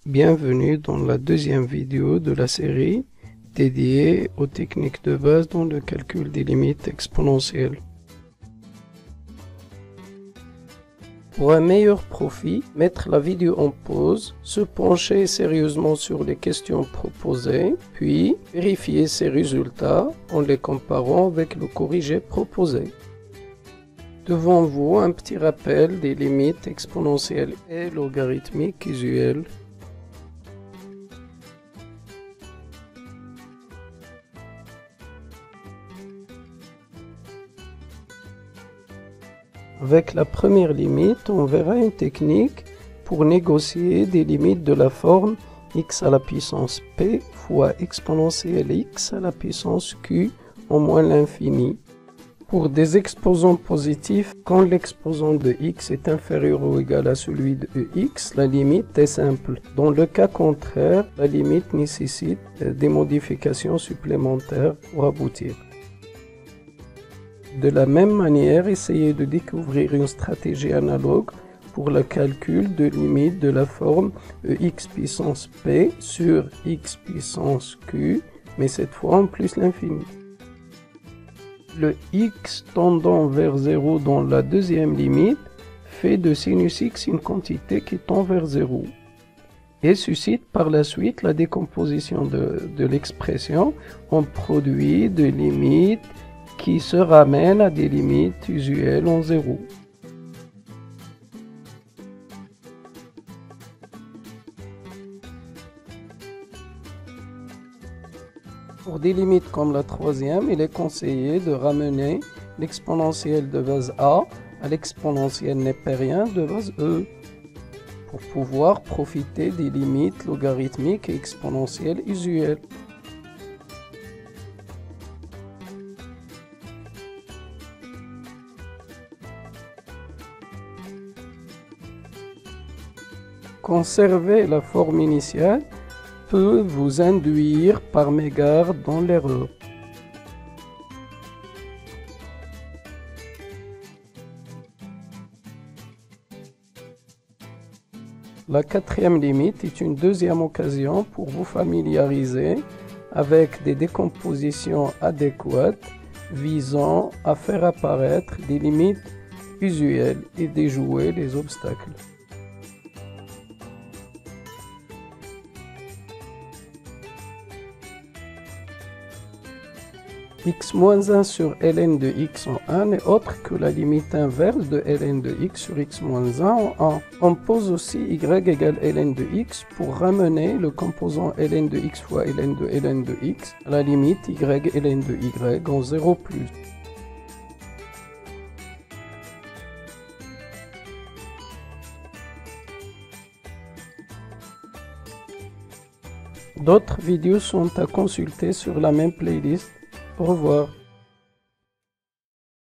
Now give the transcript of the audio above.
Bienvenue dans la deuxième vidéo de la série dédiée aux techniques de base dans le calcul des limites exponentielles. Pour un meilleur profit, mettre la vidéo en pause, se pencher sérieusement sur les questions proposées, puis vérifier ses résultats en les comparant avec le corrigé proposé. Devant vous, un petit rappel des limites exponentielles et logarithmiques usuelles. Avec la première limite, on verra une technique pour négocier des limites de la forme x à la puissance p fois exponentielle x à la puissance q en moins l'infini. Pour des exposants positifs, quand l'exposant de x est inférieur ou égal à celui de x, la limite est simple. Dans le cas contraire, la limite nécessite des modifications supplémentaires pour aboutir. De la même manière, essayez de découvrir une stratégie analogue pour le calcul de limite de la forme x puissance p sur x puissance q, mais cette fois en plus l'infini. Le x tendant vers 0 dans la deuxième limite fait de sinus x une quantité qui tend vers 0 et suscite par la suite la décomposition de l'expression en produit de limites qui se ramène à des limites usuelles en 0. Pour des limites comme la troisième, il est conseillé de ramener l'exponentielle de base a à l'exponentielle népérien de base e pour pouvoir profiter des limites logarithmiques et exponentielles usuelles. Conserver la forme initiale peut vous induire par mégarde dans l'erreur. La quatrième limite est une deuxième occasion pour vous familiariser avec des décompositions adéquates visant à faire apparaître des limites usuelles et déjouer les obstacles. x-1 sur ln de x en 1 n'est autre que la limite inverse de ln de x sur x-1 en 1. On pose aussi y égale ln de x pour ramener le composant ln de x fois ln de x à la limite y ln de y en 0+. D'autres vidéos sont à consulter sur la même playlist. Au revoir.